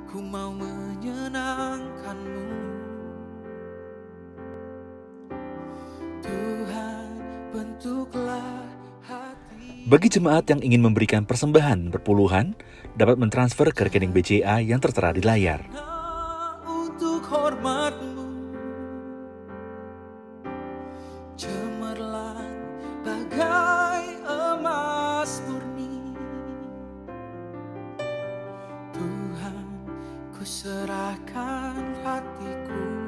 ku mau menyenangkanmu. Tuhan, bentuklah hati. Bagi jemaat yang ingin memberikan persembahan berpuluhan, dapat mentransfer ke rekening BCA yang tertera di layar. Untuk hormatmu, cemerlang bagai emas murni. Tuhan, ku serahkan hatiku.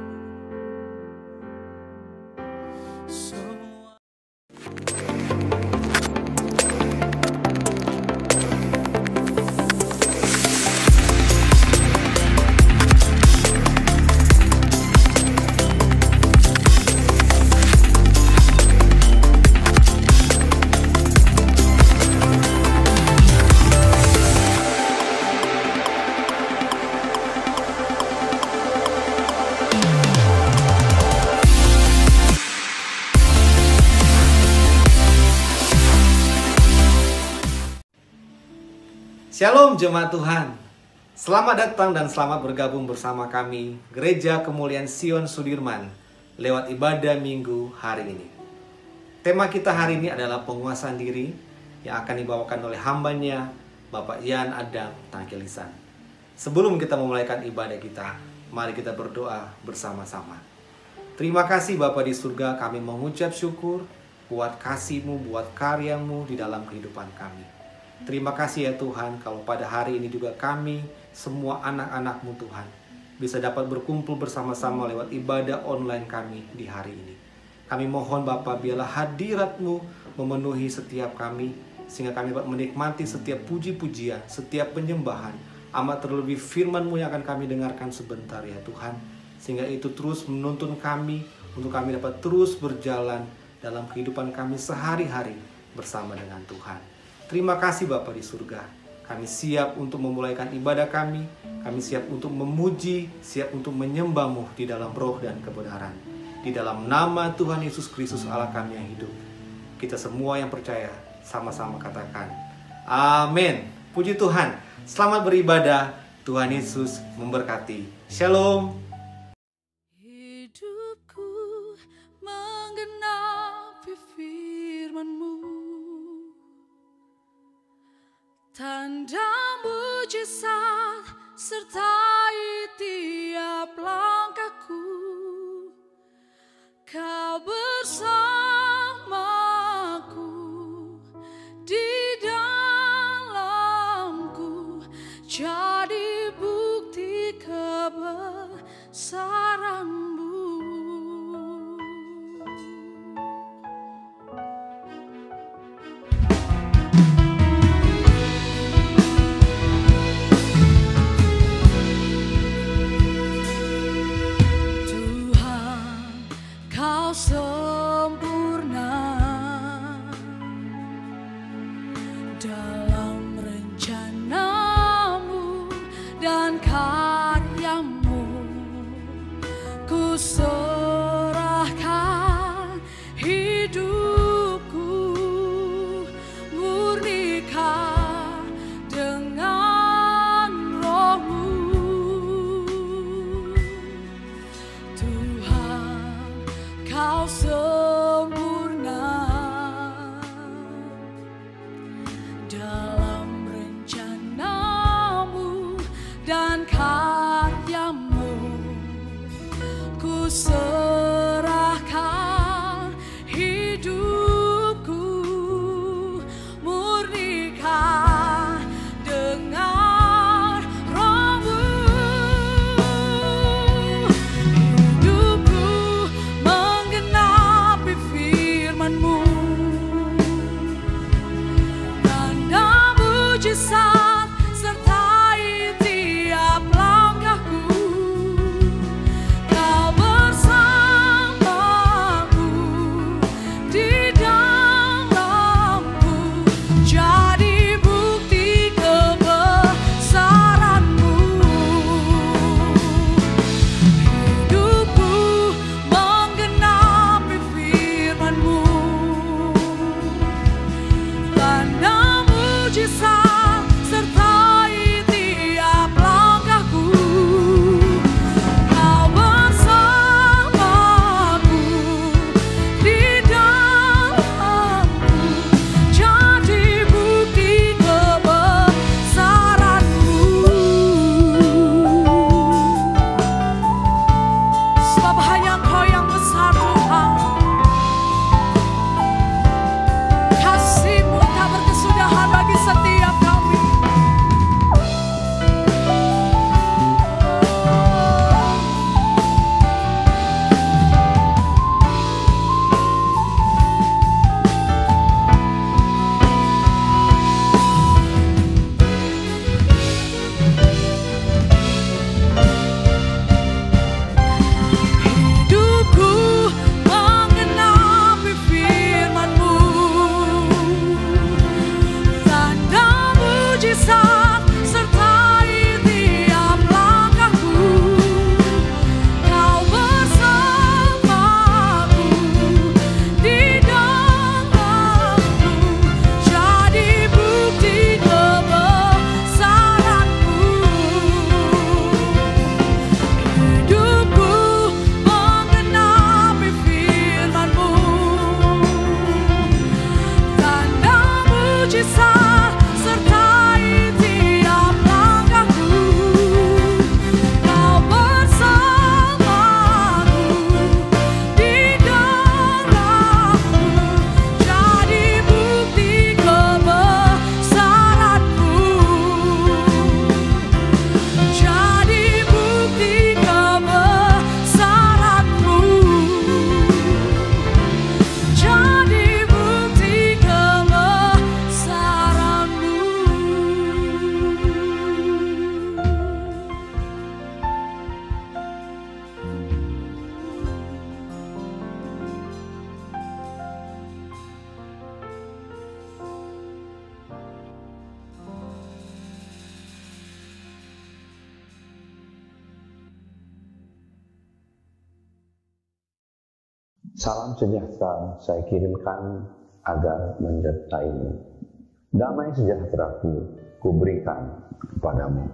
Shalom jemaat Tuhan, selamat datang dan selamat bergabung bersama kami Gereja Kemuliaan Sion Sudirman lewat ibadah minggu hari ini. Tema kita hari ini adalah penguasaan diri yang akan dibawakan oleh hambanya Bapak Ian Adam Tangkilisan. Sebelum kita memulaikan ibadah kita, mari kita berdoa bersama-sama. Terima kasih Bapa di surga, kami mengucap syukur buat kasih-Mu, buat karya-Mu di dalam kehidupan kami. Terima kasih ya Tuhan, kalau pada hari ini juga kami, semua anak-anak-Mu Tuhan, bisa dapat berkumpul bersama-sama lewat ibadah online kami di hari ini. Kami mohon Bapa, biarlah hadirat-Mu memenuhi setiap kami, sehingga kami dapat menikmati setiap puji-pujian, setiap penyembahan, amat terlebih firman-Mu yang akan kami dengarkan sebentar ya Tuhan, sehingga itu terus menuntun kami, untuk kami dapat terus berjalan dalam kehidupan kami sehari-hari bersama dengan Tuhan. Terima kasih Bapa di surga. Kami siap untuk memulaikan ibadah kami. Kami siap untuk memuji, siap untuk menyembah-Mu di dalam roh dan kebenaran. Di dalam nama Tuhan Yesus Kristus Allah kami yang hidup. Kita semua yang percaya sama-sama katakan amin. Puji Tuhan. Selamat beribadah. Tuhan Yesus memberkati. Shalom. Hidupku menggenapi firman-Mu, tanda mujizat sertai tiap langkahku. Kau bersamaku di dalamku, jadi bukti kebesaran-Mu. Kau sempurna dalam rencana-Mu dan karya-Mu. Ku serahkan hidupku, murnikan dengan Roh-Mu. Tuhan, Kau sempurna dalam rencana-Mu dan karya-Mu. Ku serahkan hidupku, murnikan dengan Roh-Mu. Hidupku menggenapi firman-Mu, tanda mujizat sertai tiap langkah. Salam sejahtera saya kirimkan agar menyertaimu. Damai sejahteraku kuberikan kepadamu.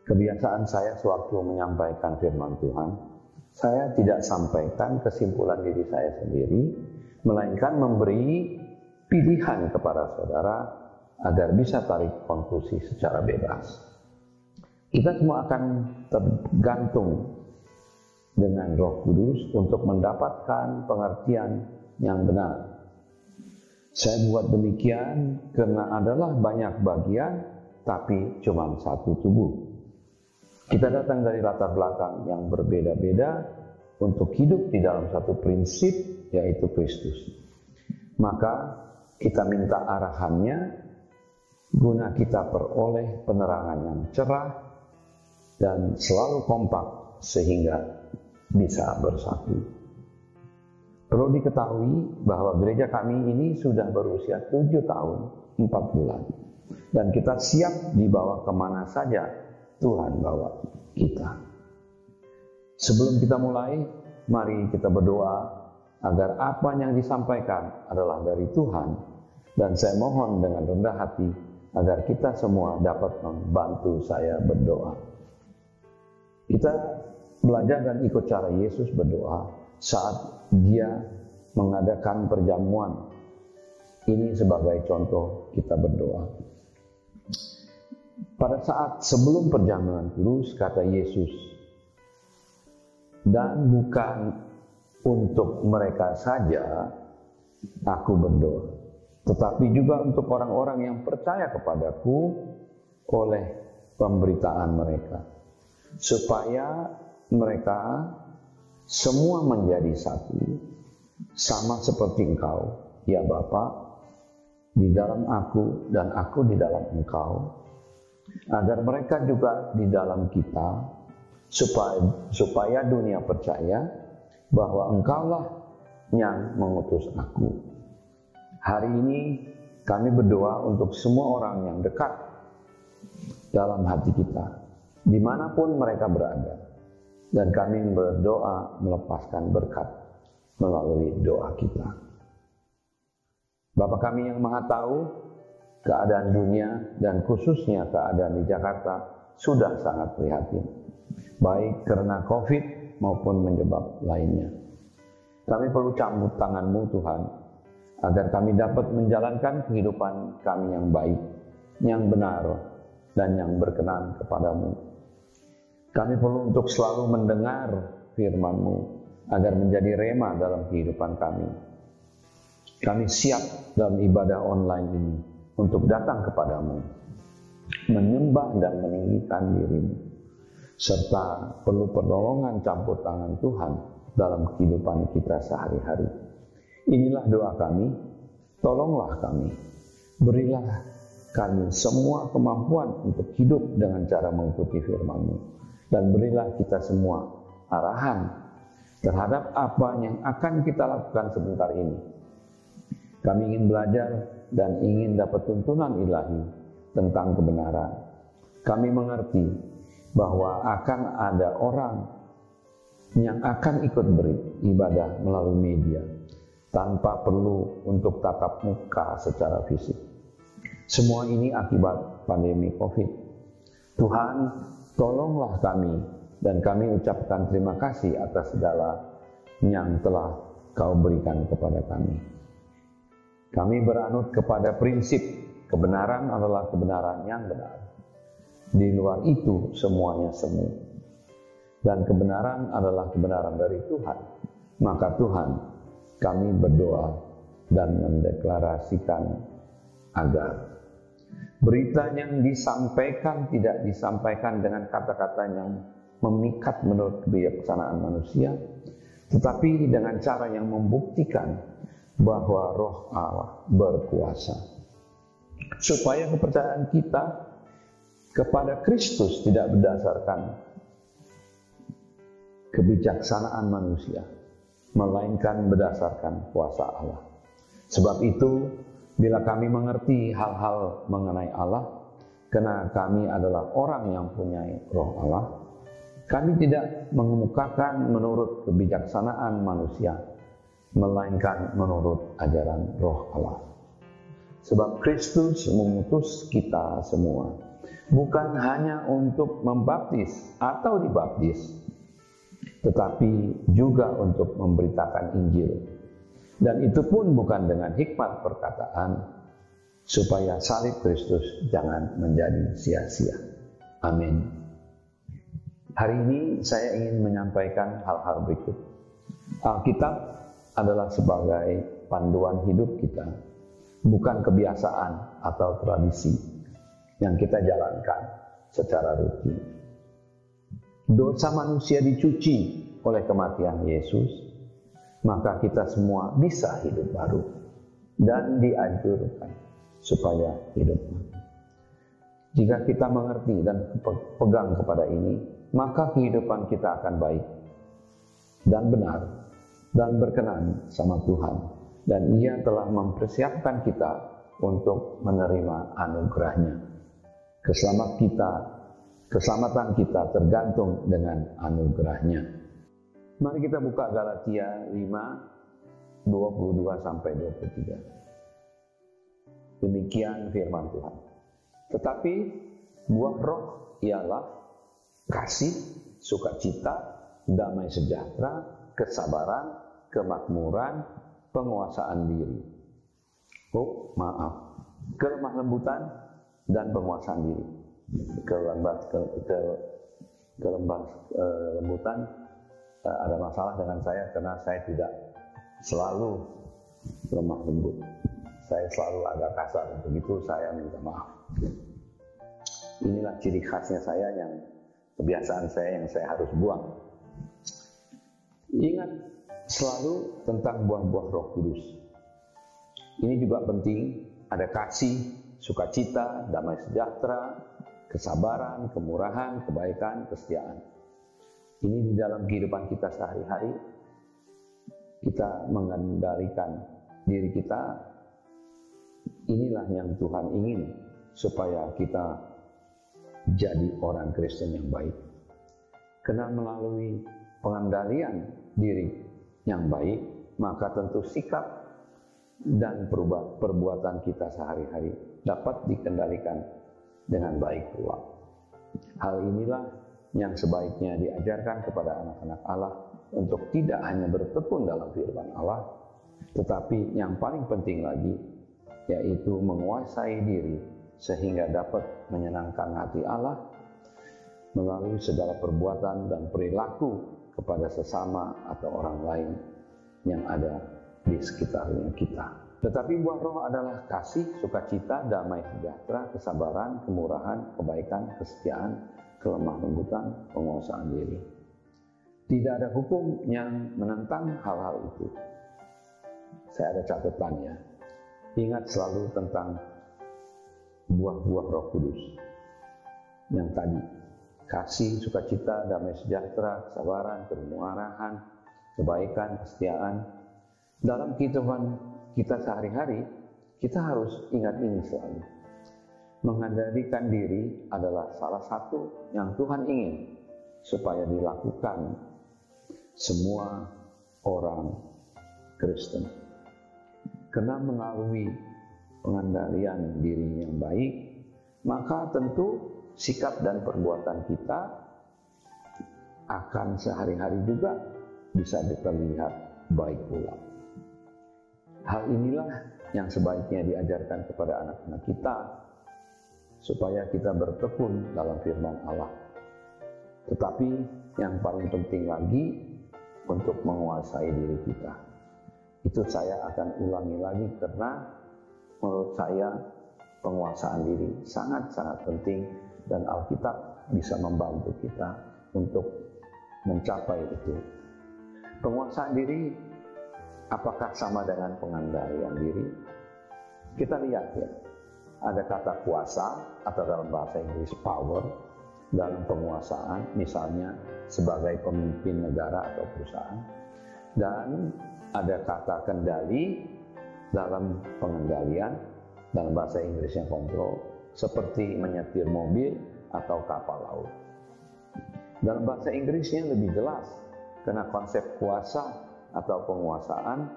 Kebiasaan saya sewaktu menyampaikan firman Tuhan, saya tidak sampaikan kesimpulan diri saya sendiri, melainkan memberi pilihan kepada saudara agar bisa tarik konklusi secara bebas. Kita semua akan tergantung dengan Roh Kudus untuk mendapatkan pengertian yang benar. Saya buat demikian karena adalah banyak bagian, tapi cuma satu tubuh. Kita datang dari latar belakang yang berbeda-beda untuk hidup di dalam satu prinsip, yaitu Kristus. Maka kita minta arahannya, guna kita peroleh penerangan yang cerah dan selalu kompak sehingga bisa bersatu. Perlu diketahui bahwa gereja kami ini sudah berusia 7 tahun 4 bulan. Dan kita siap dibawa kemana saja Tuhan bawa kita. Sebelum kita mulai, mari kita berdoa agar apa yang disampaikan adalah dari Tuhan. Dan saya mohon dengan rendah hati agar kita semua dapat membantu saya berdoa. Kita belajar dan ikut cara Yesus berdoa saat dia mengadakan perjamuan. Ini sebagai contoh kita berdoa. Pada saat sebelum perjamuan kudus, kata Yesus, dan bukan untuk mereka saja aku berdoa, tetapi juga untuk orang-orang yang percaya kepadaku oleh pemberitaan mereka, supaya mereka semua menjadi satu, sama seperti Engkau, ya Bapa, di dalam aku dan aku di dalam Engkau, agar mereka juga di dalam kita, supaya dunia percaya bahwa Engkaulah yang mengutus aku. Hari ini kami berdoa untuk semua orang yang dekat dalam hati kita, dimanapun mereka berada, dan kami berdoa melepaskan berkat melalui doa kita. Bapa kami yang Maha Tahu, keadaan dunia dan khususnya keadaan di Jakarta sudah sangat prihatin, baik karena COVID maupun menyebab lainnya. Kami perlu campur tangan-Mu Tuhan, agar kami dapat menjalankan kehidupan kami yang baik, yang benar, dan yang berkenan kepadamu. Kami perlu untuk selalu mendengar firman-Mu, agar menjadi rema dalam kehidupan kami. Kami siap dalam ibadah online ini untuk datang kepadamu, menyembah dan meninggikan dirimu, serta perlu pertolongan campur tangan Tuhan dalam kehidupan kita sehari-hari. Inilah doa kami, tolonglah kami, berilah kami semua kemampuan untuk hidup dengan cara mengikuti firman-Mu, dan berilah kita semua arahan terhadap apa yang akan kita lakukan sebentar ini. Kami ingin belajar dan ingin dapat tuntunan ilahi tentang kebenaran. Kami mengerti bahwa akan ada orang yang akan ikut beribadah melalui media tanpa perlu untuk tatap muka secara fisik. Semua ini akibat pandemi COVID. Tuhan, tolonglah kami, dan kami ucapkan terima kasih atas segala yang telah Kau berikan kepada kami. Kami beranut kepada prinsip kebenaran adalah kebenaran yang benar. Di luar itu semuanya semu. Dan kebenaran adalah kebenaran dari Tuhan. Maka Tuhan, kami berdoa dan mendeklarasikan agar berita yang disampaikan tidak disampaikan dengan kata-kata yang memikat menurut kebijaksanaan manusia, tetapi dengan cara yang membuktikan bahwa Roh Allah berkuasa, supaya kepercayaan kita kepada Kristus tidak berdasarkan kebijaksanaan manusia, melainkan berdasarkan kuasa Allah. Sebab itu, bila kami mengerti hal-hal mengenai Allah, karena kami adalah orang yang punya Roh Allah, kami tidak mengemukakan menurut kebijaksanaan manusia, melainkan menurut ajaran Roh Allah. Sebab Kristus mengutus kita semua bukan hanya untuk membaptis atau dibaptis, tetapi juga untuk memberitakan Injil. Dan itu pun bukan dengan hikmat perkataan, supaya salib Kristus jangan menjadi sia-sia. Amin. Hari ini saya ingin menyampaikan hal-hal berikut. Alkitab adalah sebagai panduan hidup kita, bukan kebiasaan atau tradisi yang kita jalankan secara rutin. Dosa manusia dicuci oleh kematian Yesus, maka kita semua bisa hidup baru dan dianjurkan supaya hidup baru. Jika kita mengerti dan pegang kepada ini, maka kehidupan kita akan baik dan benar dan berkenan sama Tuhan, dan Ia telah mempersiapkan kita untuk menerima anugerah-Nya. Keselamatan kita tergantung dengan anugerah-Nya. Mari kita buka Galatia 5:22-23. Demikian firman Tuhan. Tetapi buah roh ialah kasih, sukacita, damai sejahtera, kesabaran, kemakmuran, penguasaan diri. Kelemah lembutan dan penguasaan diri. Lembutan ada masalah dengan saya karena saya tidak selalu lemah lembut. Saya selalu agak kasar, begitu saya minta maaf. Inilah ciri khasnya saya, yang kebiasaan saya yang saya harus buang. Ingat selalu tentang buah-buah Roh Kudus. Ini juga penting, ada kasih, sukacita, damai sejahtera, kesabaran, kemurahan, kebaikan, kesetiaan. Ini di dalam kehidupan kita sehari-hari, kita mengendalikan diri kita. Inilah yang Tuhan ingin, supaya kita jadi orang Kristen yang baik. Karena melalui pengendalian diri yang baik, maka tentu sikap dan perbuatan kita sehari-hari dapat dikendalikan dengan baik pula. Hal inilah yang sebaiknya diajarkan kepada anak-anak Allah, untuk tidak hanya bertekun dalam firman Allah, tetapi yang paling penting lagi, yaitu menguasai diri sehingga dapat menyenangkan hati Allah melalui segala perbuatan dan perilaku kepada sesama atau orang lain yang ada di sekitarnya kita. Tetapi buah roh adalah kasih, sukacita, damai sejahtera, kesabaran, kemurahan, kebaikan, kesetiaan, kelemah lembutan, penguasaan diri. Tidak ada hukum yang menentang hal-hal itu. Saya ada catatannya. Ingat selalu tentang buah-buah Roh Kudus yang tadi: kasih, sukacita, damai sejahtera, kesabaran, kemurahan, kebaikan, kesetiaan. Dalam kehidupan kita sehari-hari, kita harus ingat ini selalu. Mengendalikan diri adalah salah satu yang Tuhan ingin supaya dilakukan semua orang Kristen. Karena melalui pengendalian diri yang baik, maka tentu sikap dan perbuatan kita akan sehari-hari juga bisa terlihat baik pula. Hal inilah yang sebaiknya diajarkan kepada anak-anak kita, supaya kita bertekun dalam firman Allah. Tetapi yang paling penting lagi, untuk menguasai diri kita. Itu saya akan ulangi lagi, karena menurut saya penguasaan diri sangat-sangat penting, dan Alkitab bisa membantu kita untuk mencapai itu. Penguasaan diri apakah sama dengan pengendalian diri? Kita lihat ya, ada kata kuasa atau dalam bahasa Inggris power dalam penguasaan, misalnya sebagai pemimpin negara atau perusahaan, dan ada kata kendali dalam pengendalian dalam bahasa Inggrisnya control, seperti menyetir mobil atau kapal laut. Dalam bahasa Inggrisnya lebih jelas, karena konsep kuasa atau penguasaan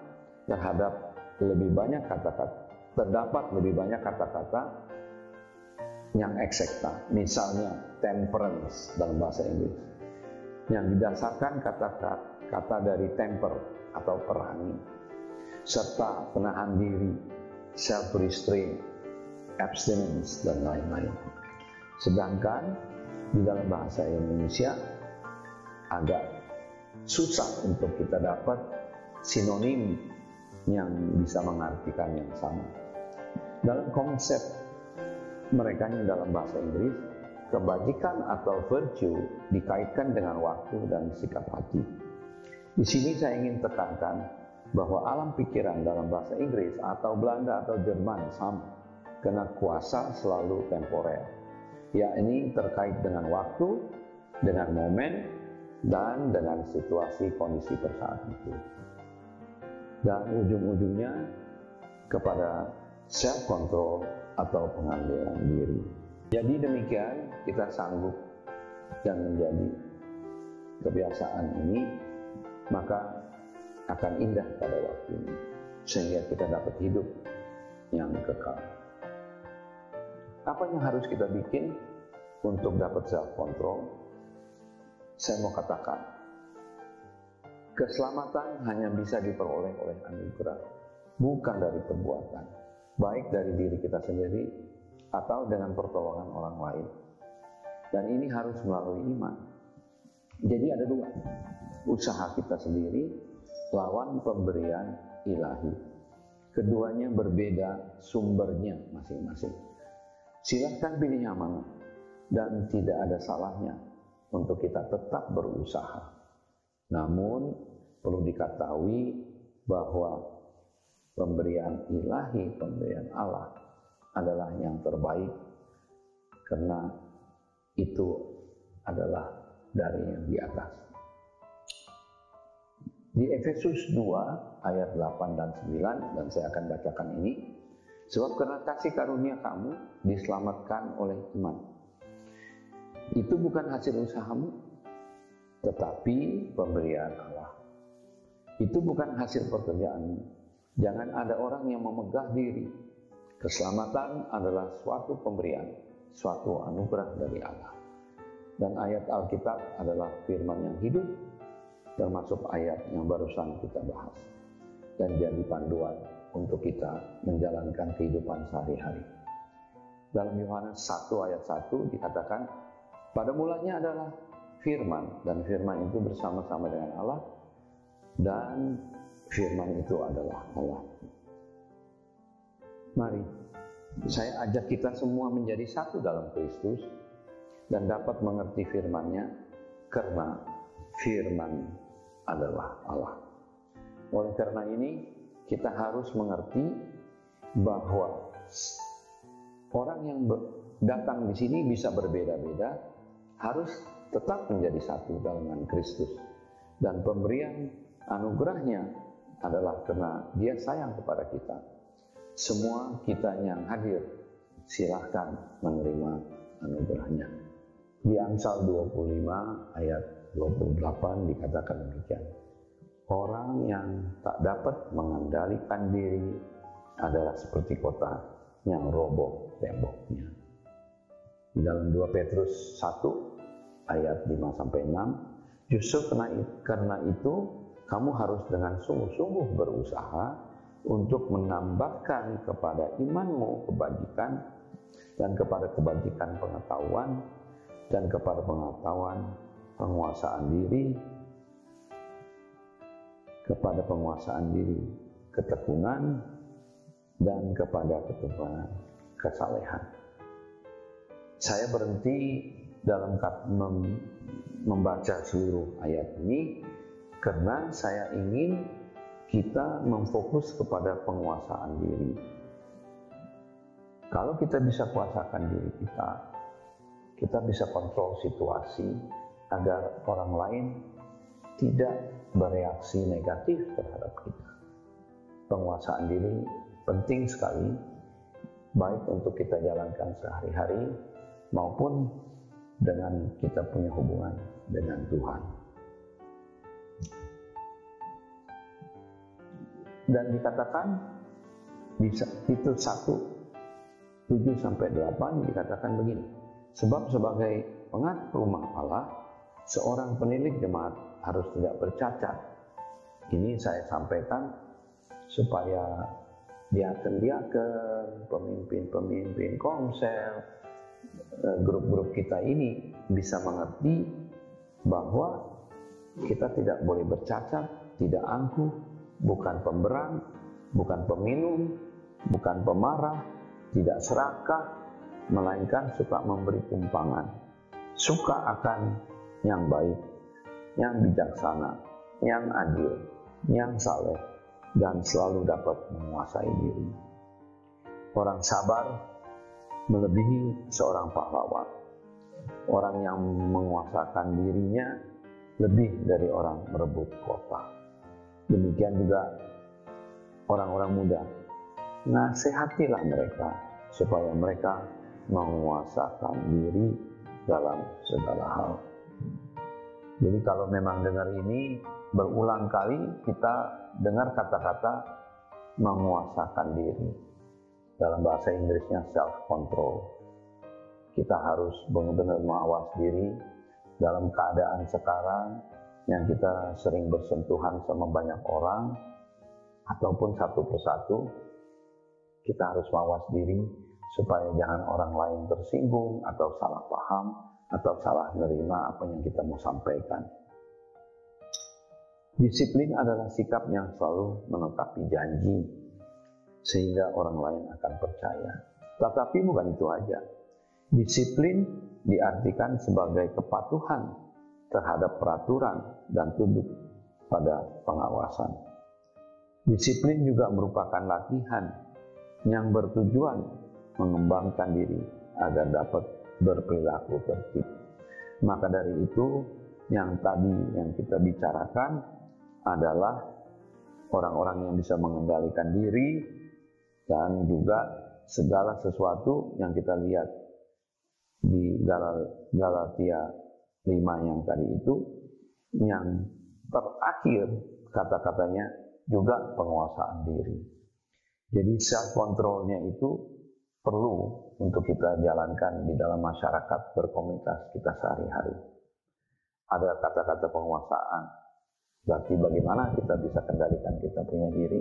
terhadap lebih banyak kata-kata, terdapat lebih banyak kata-kata yang eksekta, misalnya temperance dalam bahasa Inggris, yang didasarkan kata-kata dari temper atau perangi, serta penahan diri, self-restraint, abstinence, dan lain-lain. Sedangkan di dalam bahasa Indonesia agak susah untuk kita dapat sinonim yang bisa mengartikan yang sama. Dalam konsep mereka yang dalam bahasa Inggris, kebajikan atau virtue dikaitkan dengan waktu dan sikap hati. Di sini saya ingin tekankan bahwa alam pikiran dalam bahasa Inggris atau Belanda atau Jerman sama, karena kuasa selalu temporer, yakni terkait dengan waktu, dengan momen, dan dengan situasi kondisi pada saat itu. Dan ujung-ujungnya kepada self-control atau pengambilan diri. Jadi demikian kita sanggup dan menjadi kebiasaan ini, maka akan indah pada waktu ini, sehingga kita dapat hidup yang kekal. Apa yang harus kita bikin untuk dapat self-control? Saya mau katakan, keselamatan hanya bisa diperoleh oleh anugerah, bukan dari perbuatan, baik dari diri kita sendiri atau dengan pertolongan orang lain. Dan ini harus melalui iman. Jadi ada dua, usaha kita sendiri lawan pemberian ilahi. Keduanya berbeda sumbernya masing-masing. Silahkan pilih yang mana, dan tidak ada salahnya untuk kita tetap berusaha. Namun perlu diketahui bahwa pemberian ilahi, pemberian Allah adalah yang terbaik, karena itu adalah dari yang di atas. Di Efesus 2 ayat 8 dan 9, dan saya akan bacakan ini. Sebab karena kasih karunia kamu diselamatkan oleh iman. Itu bukan hasil usahamu, tetapi pemberian Allah. Itu bukan hasil pekerjaanmu. Jangan ada orang yang memegah diri. Keselamatan adalah suatu pemberian, suatu anugerah dari Allah. Dan ayat Alkitab adalah firman yang hidup, termasuk ayat yang barusan kita bahas, dan jadi panduan untuk kita menjalankan kehidupan sehari-hari. Dalam Yohanes 1 ayat 1 dikatakan, pada mulanya adalah firman, dan firman itu bersama-sama dengan Allah, dan firman itu adalah Allah. Mari, saya ajak kita semua menjadi satu dalam Kristus, dan dapat mengerti firman-Nya, karena firman adalah Allah. Oleh karena ini, kita harus mengerti bahwa orang yang datang di sini bisa berbeda-beda, harus tetap menjadi satu dengan Kristus. Dan pemberian anugerahnya adalah karena Dia sayang kepada kita. Semua kita yang hadir, silahkan menerima anugerahnya. Di Amsal 25 ayat 28 dikatakan demikian. Orang yang tak dapat mengendalikan diri adalah seperti kota yang roboh temboknya. Di dalam 2 Petrus 1 ayat 5-6, justru karena itu kamu harus dengan sungguh-sungguh berusaha untuk menambahkan kepada imanmu kebajikan, dan kepada kebajikan pengetahuan, dan kepada pengetahuan penguasaan diri, kepada penguasaan diri ketekunan, dan kepada ketekunan kesalehan. Saya berhenti dalam membaca seluruh ayat ini karena saya ingin kita memfokus kepada penguasaan diri. Kalau kita bisa kuasakan diri kita bisa kontrol situasi agar orang lain tidak bereaksi negatif terhadap kita. Penguasaan diri penting sekali, baik untuk kita jalankan sehari-hari maupun dengan kita punya hubungan dengan Tuhan. Dan dikatakan di Titus 1:7-8 dikatakan begini, sebab sebagai pengatur rumah Allah, seorang penilik jemaat harus tidak bercacat. Ini saya sampaikan supaya diaken-diaken, pemimpin-pemimpin komsel, grup-grup kita ini bisa mengerti bahwa kita tidak boleh bercacat, tidak angkuh, bukan pemberang, bukan peminum, bukan pemarah, tidak serakah, melainkan suka memberi tumpangan, suka akan yang baik, yang bijaksana, yang adil, yang saleh, dan selalu dapat menguasai diri. Orang sabar melebihi seorang pahlawan. Orang yang menguasakan dirinya lebih dari orang merebut kota. Demikian juga orang-orang muda. Nasihatilah mereka supaya mereka menguasakan diri dalam segala hal. Jadi kalau memang dengar ini berulang kali kita dengar kata-kata menguasakan diri. Dalam bahasa Inggrisnya self-control. Kita harus benar-benar mawas diri dalam keadaan sekarang yang kita sering bersentuhan sama banyak orang ataupun satu persatu. Kita harus mawas diri supaya jangan orang lain tersinggung atau salah paham atau salah menerima apa yang kita mau sampaikan. Disiplin adalah sikap yang selalu menetapi janji sehingga orang lain akan percaya. Tetapi bukan itu aja. Disiplin diartikan sebagai kepatuhan terhadap peraturan dan tunduk pada pengawasan. Disiplin juga merupakan latihan yang bertujuan mengembangkan diri agar dapat berperilaku tertib. Maka dari itu yang tadi yang kita bicarakan adalah orang-orang yang bisa mengendalikan diri dan juga segala sesuatu yang kita lihat di Galatia 5 yang tadi itu, yang terakhir kata-katanya juga penguasaan diri. Jadi self-controlnya itu perlu untuk kita jalankan di dalam masyarakat berkomunitas kita sehari-hari. Ada kata-kata penguasaan, berarti bagaimana kita bisa kendalikan kita punya diri,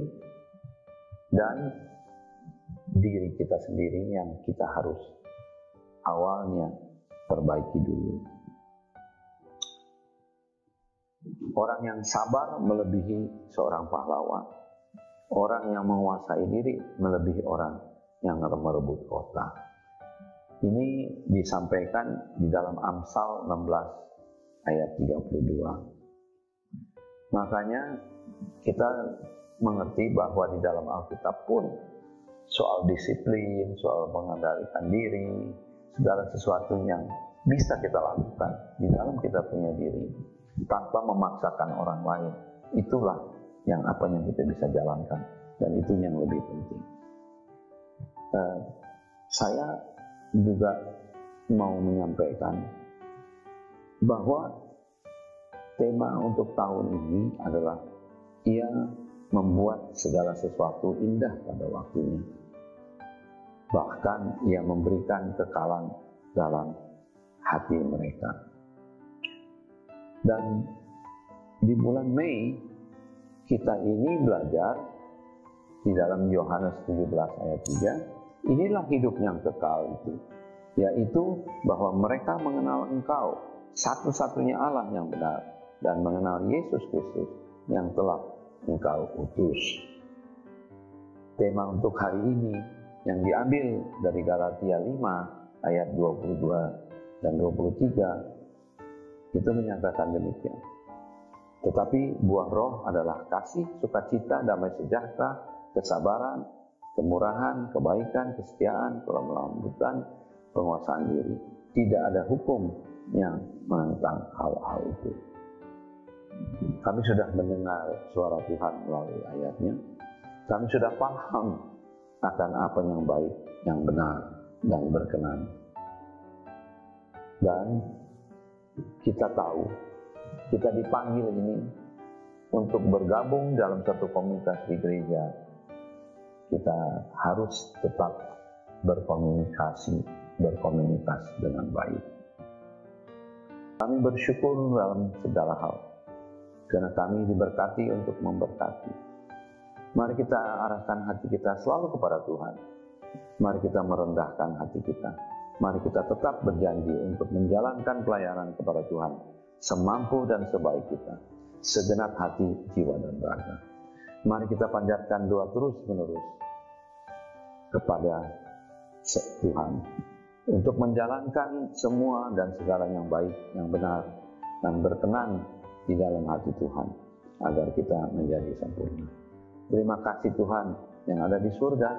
dan diri kita sendiri yang kita harus awalnya perbaiki dulu. Orang yang sabar melebihi seorang pahlawan. Orang yang menguasai diri melebihi orang yang merebut kota. Ini disampaikan di dalam Amsal 16 ayat 32. Makanya kita mengerti bahwa di dalam Alkitab pun soal disiplin, soal mengendalikan diri, segala sesuatu yang bisa kita lakukan di dalam kita punya diri tanpa memaksakan orang lain, itulah yang kita bisa jalankan, dan itu yang lebih penting. Saya juga mau menyampaikan bahwa tema untuk tahun ini adalah ia membuat segala sesuatu indah pada waktunya. Bahkan ia memberikan kekalan dalam hati mereka. Dan di bulan Mei kita ini belajar di dalam Yohanes 17 ayat 3, inilah hidup yang kekal itu, yaitu bahwa mereka mengenal Engkau, satu-satunya Allah yang benar, dan mengenal Yesus Kristus yang telah Engkau utus. Tema untuk hari ini yang diambil dari Galatia 5 ayat 22 dan 23 itu menyatakan demikian. Tetapi buah roh adalah kasih, sukacita, damai sejahtera, kesabaran, kemurahan, kebaikan, kesetiaan, kelemah lembutan, penguasaan diri. Tidak ada hukum yang menentang hal-hal itu. Kami sudah mendengar suara Tuhan melalui ayatnya. Kami sudah paham akan apa yang baik, yang benar, dan berkenan. Dan kita tahu, kita dipanggil ini untuk bergabung dalam satu komunitas di gereja, kita harus tetap berkomunitas dengan baik. Kami bersyukur dalam segala hal, karena kami diberkati untuk memberkati. Mari kita arahkan hati kita selalu kepada Tuhan. Mari kita merendahkan hati kita. Mari kita tetap berjanji untuk menjalankan pelayanan kepada Tuhan semampu dan sebaik kita, segenap hati, jiwa, dan raga. Mari kita panjatkan doa terus-menerus kepada Tuhan untuk menjalankan semua dan segala yang baik, yang benar, dan berkenan di dalam hati Tuhan, agar kita menjadi sempurna. Terima kasih Tuhan yang ada di surga,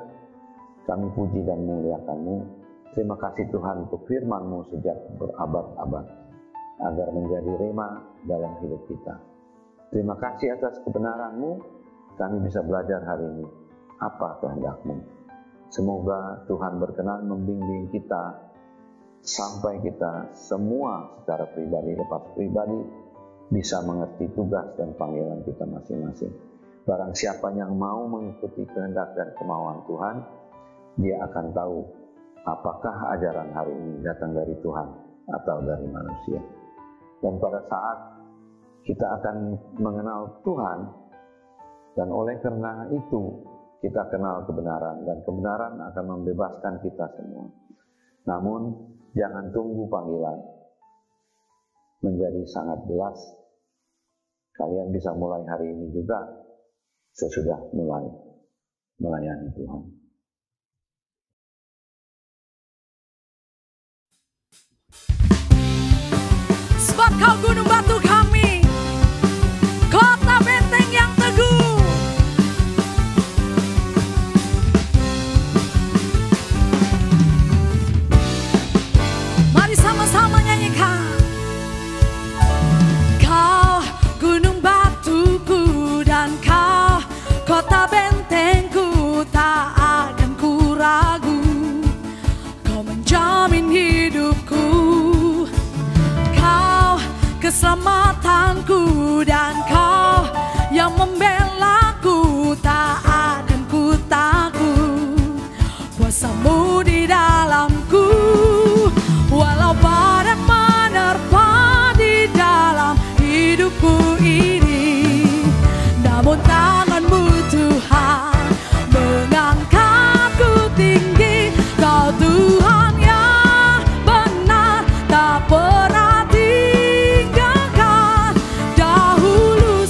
kami puji dan muliakan-Mu. Terima kasih Tuhan untuk firman-Mu sejak berabad-abad, agar menjadi rema dalam hidup kita. Terima kasih atas kebenaran-Mu, kami bisa belajar hari ini apa kehendak-Mu. Semoga Tuhan berkenan membimbing kita sampai kita semua secara pribadi lepas pribadi bisa mengerti tugas dan panggilan kita masing-masing. Barang siapa yang mau mengikuti kehendak dan kemauan Tuhan, dia akan tahu apakah ajaran hari ini datang dari Tuhan atau dari manusia. Dan pada saat kita akan mengenal Tuhan, dan oleh karena itu kita kenal kebenaran, dan kebenaran akan membebaskan kita semua. Namun jangan tunggu panggilan menjadi sangat jelas. Kalian bisa mulai hari ini juga sesudah mulai melayani Tuhan. Sebab Kau gunung batu kami, kota benteng yang teguh. Mari sama-sama nyanyikan. Kau gunung batuku dan Kau kota bentengku, tak akan ku ragu. Kau menjamin hidupku, keselamatanku, dan Kau yang membelaku, tak akan ku takut. Kuasa-Mu di dalamku, walau badai menerpa di dalam hidupku ini, namun tangan-Mu Tuhan mengangkatku tinggi. Kau Tuhan yang benar, tak pernah tinggalkan. Dahulu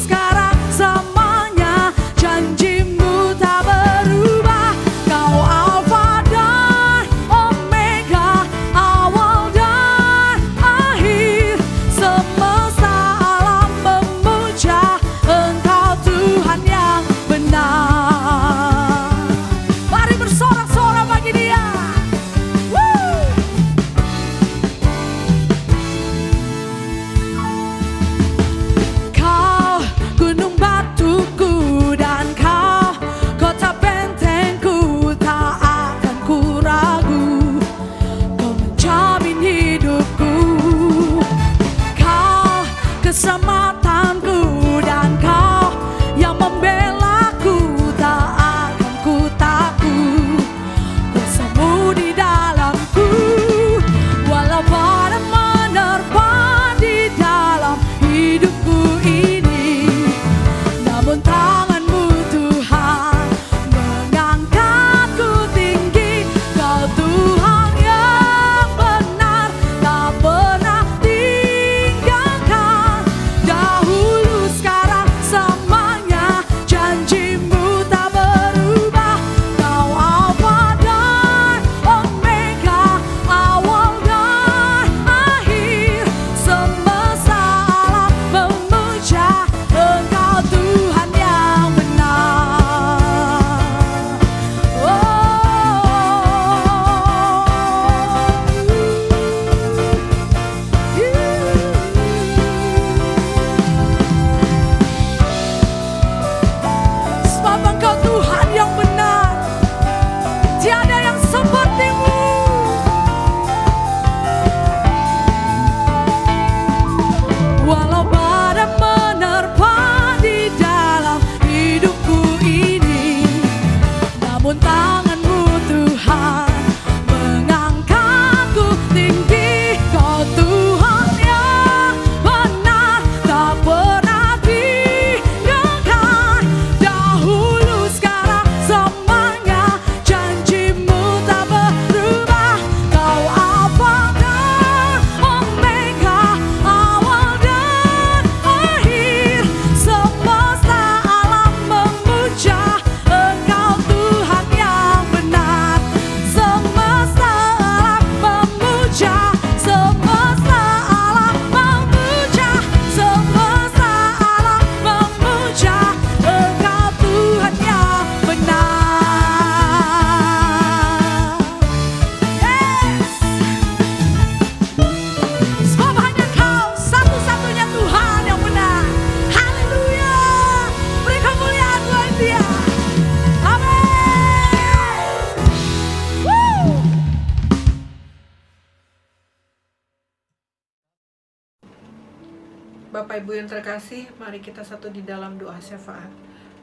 Bapak Ibu yang terkasih, mari kita satu di dalam doa syafaat.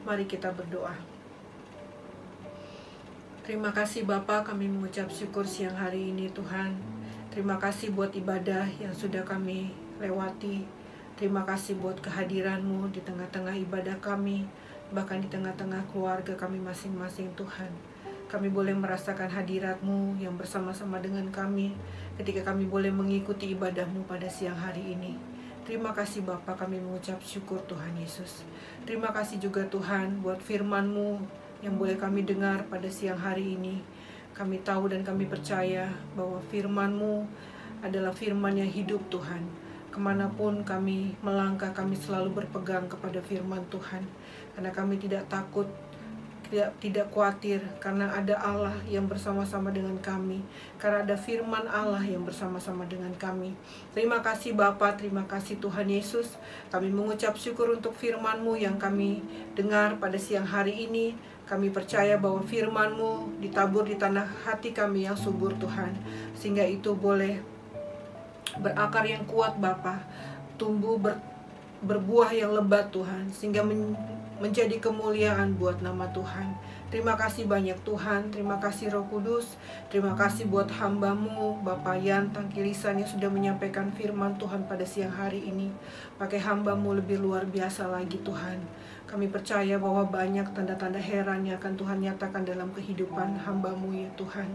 Mari kita berdoa. Terima kasih Bapa, kami mengucap syukur siang hari ini Tuhan. Terima kasih buat ibadah yang sudah kami lewati. Terima kasih buat kehadiran-Mu di tengah-tengah ibadah kami, bahkan di tengah-tengah keluarga kami masing-masing Tuhan. Kami boleh merasakan hadirat-Mu yang bersama-sama dengan kami ketika kami boleh mengikuti ibadah-Mu pada siang hari ini. Terima kasih Bapa, kami mengucap syukur Tuhan Yesus. Terima kasih juga Tuhan buat firman-Mu yang boleh kami dengar pada siang hari ini. Kami tahu dan kami percaya bahwa firman-Mu adalah firman yang hidup Tuhan. Kemanapun kami melangkah, kami selalu berpegang kepada firman Tuhan. Karena kami tidak takut, tidak khawatir, karena ada Allah yang bersama-sama dengan kami, karena ada firman Allah yang bersama-sama dengan kami. Terima kasih Bapa, terima kasih Tuhan Yesus. Kami mengucap syukur untuk firman-Mu yang kami dengar pada siang hari ini. Kami percaya bahwa firman-Mu ditabur di tanah hati kami yang subur Tuhan, sehingga itu boleh berakar yang kuat Bapa, tumbuh berbuah yang lebat Tuhan, sehingga menjadi kemuliaan buat nama Tuhan. Terima kasih banyak Tuhan, terima kasih Roh Kudus, terima kasih buat hamba-Mu Bapak Yan Tangkilisan yang sudah menyampaikan firman Tuhan pada siang hari ini. Pakai hamba-Mu lebih luar biasa lagi Tuhan. Kami percaya bahwa banyak tanda-tanda heran yang akan Tuhan nyatakan dalam kehidupan hamba-Mu ya Tuhan.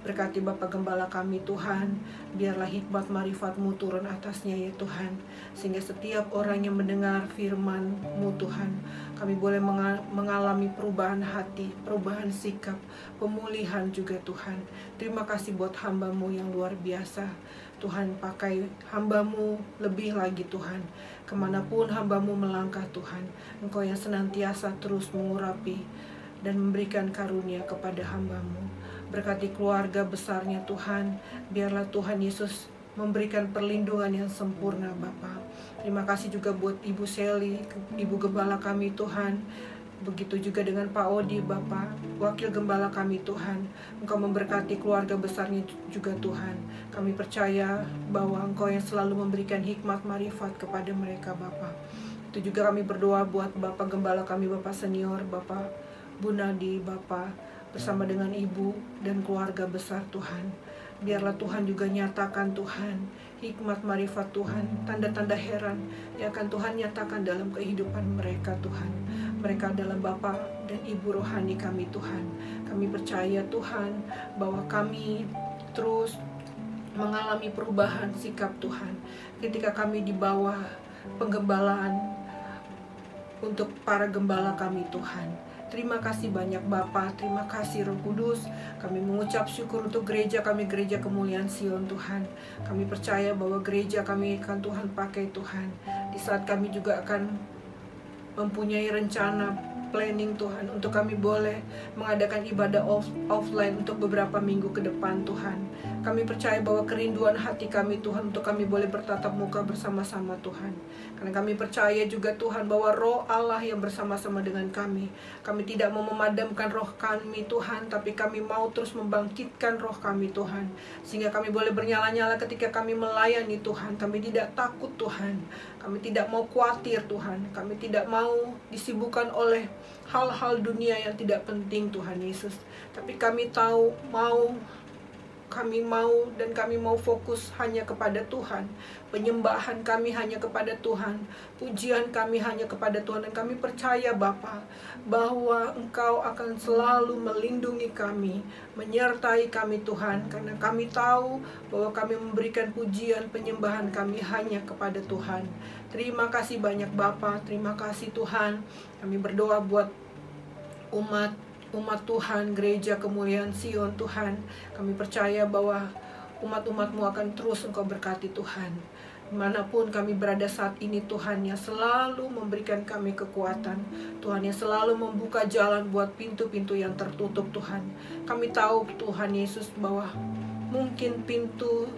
Berkati Bapak Gembala kami Tuhan, biarlah hikmat marifat-Mu turun atasnya ya Tuhan, sehingga setiap orang yang mendengar firman-Mu Tuhan, kami boleh mengalami perubahan hati, perubahan sikap, pemulihan juga Tuhan. Terima kasih buat hamba-Mu yang luar biasa. Tuhan, pakai hamba-Mu lebih lagi Tuhan. Kemanapun hamba-Mu melangkah Tuhan, Engkau yang senantiasa terus mengurapi dan memberikan karunia kepada hamba-Mu. Berkati keluarga besarnya Tuhan, biarlah Tuhan Yesus memberikan perlindungan yang sempurna Bapa. Terima kasih juga buat Ibu Sally, Ibu Gembala kami Tuhan. Begitu juga dengan Pak Odi Bapa, Wakil Gembala kami Tuhan. Engkau memberkati keluarga besarnya juga Tuhan. Kami percaya bahwa Engkau yang selalu memberikan hikmat marifat kepada mereka Bapa. Itu juga kami berdoa buat Bapak Gembala kami, Bapak Senior, Bapak Bunadi Bapa, bersama dengan Ibu dan keluarga besar Tuhan. Biarlah Tuhan juga nyatakan Tuhan, hikmat marifat Tuhan, tanda-tanda heran yang akan Tuhan nyatakan dalam kehidupan mereka Tuhan. Mereka adalah Bapa dan Ibu rohani kami Tuhan. Kami percaya Tuhan bahwa kami terus mengalami perubahan sikap Tuhan ketika kami di bawah penggembalaan untuk para gembala kami Tuhan. Terima kasih banyak Bapa, terima kasih Roh Kudus. Kami mengucap syukur untuk gereja kami, Gereja Kemuliaan Sion Tuhan. Kami percaya bahwa gereja kami akan Tuhan pakai Tuhan. Di saat kami juga akan mempunyai rencana planning Tuhan untuk kami boleh mengadakan ibadah offline untuk beberapa minggu ke depan Tuhan. Kami percaya bahwa kerinduan hati kami Tuhan untuk kami boleh bertatap muka bersama-sama Tuhan. Karena kami percaya juga Tuhan bahwa roh Allah yang bersama-sama dengan kami. Kami tidak mau memadamkan roh kami Tuhan, tapi kami mau terus membangkitkan roh kami Tuhan. Sehingga kami boleh bernyala-nyala ketika kami melayani Tuhan. Kami tidak takut Tuhan. Kami tidak mau khawatir Tuhan. Kami tidak mau disibukkan oleh hal-hal dunia yang tidak penting Tuhan Yesus. Tapi kami mau fokus hanya kepada Tuhan. Penyembahan kami hanya kepada Tuhan. Pujian kami hanya kepada Tuhan. Dan kami percaya Bapa bahwa Engkau akan selalu melindungi kami, menyertai kami Tuhan. Karena kami tahu bahwa kami memberikan pujian penyembahan kami hanya kepada Tuhan. Terima kasih banyak Bapa, terima kasih Tuhan. Kami berdoa buat umat Tuhan, Gereja Kemuliaan Sion Tuhan. Kami percaya bahwa umat-umat-Mu akan terus Engkau berkati Tuhan. Dimanapun kami berada saat ini Tuhan yang selalu memberikan kami kekuatan, Tuhan yang selalu membuka jalan buat pintu-pintu yang tertutup Tuhan. Kami tahu Tuhan Yesus bahwa mungkin pintu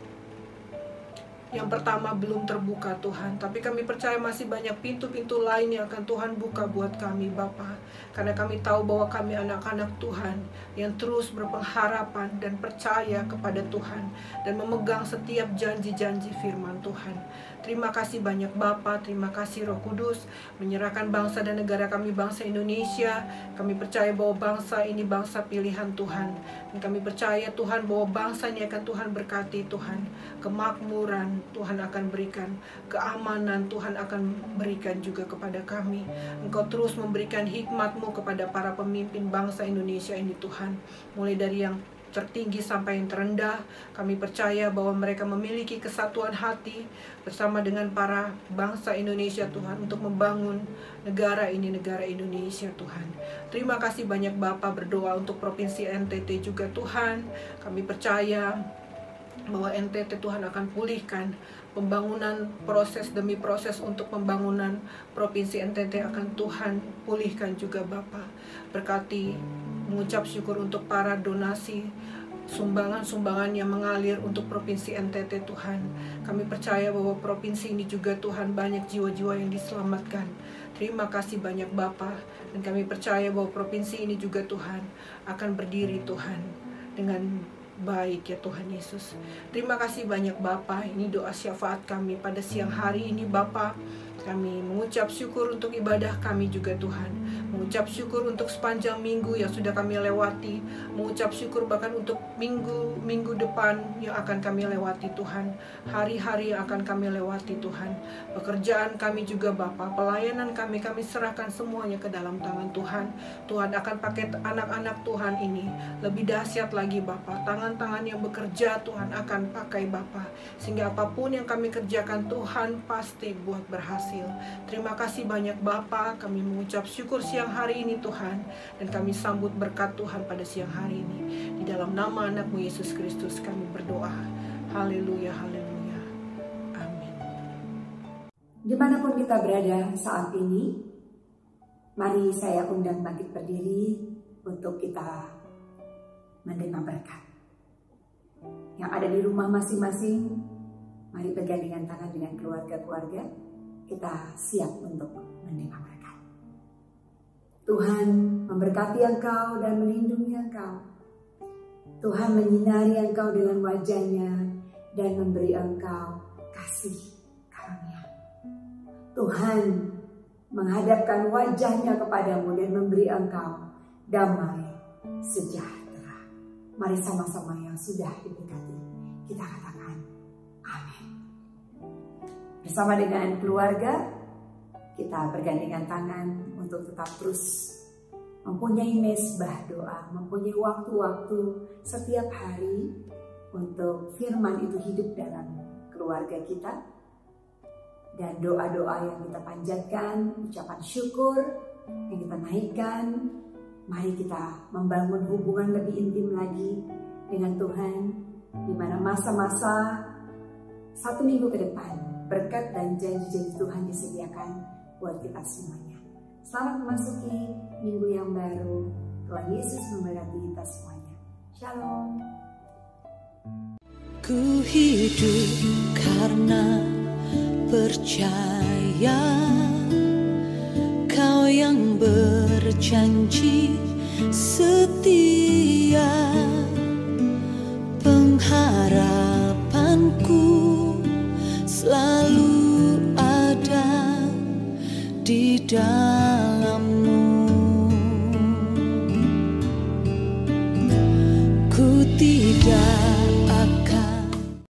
yang pertama belum terbuka Tuhan, tapi kami percaya masih banyak pintu-pintu lain yang akan Tuhan buka buat kami Bapa. Karena kami tahu bahwa kami anak-anak Tuhan yang terus berpengharapan dan percaya kepada Tuhan dan memegang setiap janji-janji firman Tuhan. Terima kasih banyak Bapa, terima kasih Roh Kudus, menyerahkan bangsa dan negara kami, bangsa Indonesia. Kami percaya bahwa bangsa ini bangsa pilihan Tuhan. Dan kami percaya Tuhan bahwa bangsa ini akan Tuhan berkati Tuhan. Kemakmuran Tuhan akan berikan, keamanan Tuhan akan berikan juga kepada kami. Engkau terus memberikan hikmat-Mu kepada para pemimpin bangsa Indonesia ini Tuhan. Mulai dari yang tertinggi sampai yang terendah, kami percaya bahwa mereka memiliki kesatuan hati bersama dengan para bangsa Indonesia Tuhan untuk membangun negara ini, negara Indonesia Tuhan. Terima kasih banyak Bapa, berdoa untuk Provinsi NTT juga Tuhan. Kami percaya bahwa NTT Tuhan akan pulihkan pembangunan, proses demi proses untuk pembangunan Provinsi NTT akan Tuhan pulihkan juga Bapa. Berkati, mengucap syukur untuk para donasi, sumbangan-sumbangan yang mengalir untuk Provinsi NTT Tuhan. Kami percaya bahwa provinsi ini juga Tuhan banyak jiwa-jiwa yang diselamatkan. Terima kasih banyak Bapa, dan kami percaya bahwa provinsi ini juga Tuhan akan berdiri Tuhan dengan baik ya Tuhan Yesus. Terima kasih banyak Bapa. Ini doa syafaat kami pada siang hari ini Bapa. Kami mengucap syukur untuk ibadah kami juga Tuhan. Mengucap syukur untuk sepanjang minggu yang sudah kami lewati. Mengucap syukur bahkan untuk minggu depan yang akan kami lewati Tuhan. Hari-hari yang akan kami lewati Tuhan. Pekerjaan kami juga Bapa, pelayanan kami serahkan semuanya ke dalam tangan Tuhan. Tuhan akan pakai anak-anak Tuhan ini lebih dahsyat lagi Bapa. Tangan-tangan yang bekerja Tuhan akan pakai Bapa. Sehingga apapun yang kami kerjakan Tuhan pasti buat berhasil. Terima kasih banyak Bapa, kami mengucap syukur siang hari ini Tuhan, dan kami sambut berkat Tuhan pada siang hari ini. Di dalam nama anak-Mu Yesus Kristus kami berdoa. Haleluya, haleluya. Amin. Dimanapun kita berada saat ini, mari saya undang bangkit berdiri untuk kita menerima berkat. Yang ada di rumah masing-masing, mari bergandengan tangan dengan keluarga-keluarga. Kita siap untuk menerima berkat. Tuhan memberkati engkau dan melindungi engkau. Tuhan menyinari engkau dengan wajah-Nya dan memberi engkau kasih karunia. Tuhan menghadapkan wajah-Nya kepadamu dan memberi engkau damai sejahtera. Mari sama-sama yang sudah diberkati, kita katakan amin. Bersama dengan keluarga, kita bergandengan tangan untuk tetap terus mempunyai mezbah doa, mempunyai waktu-waktu setiap hari untuk firman itu hidup dalam keluarga kita. Dan doa-doa yang kita panjatkan, ucapan syukur yang kita naikkan, mari kita membangun hubungan lebih intim lagi dengan Tuhan, di mana masa-masa 1 minggu ke depan berkat dan janji-janji Tuhan disediakan buat kita semuanya. Selamat memasuki minggu yang baru. Tuhan Yesus memberkati kita semuanya. Shalom. Ku hidup karena percaya Kau yang berjanji setia. Pengharapanku selalu ada di dalam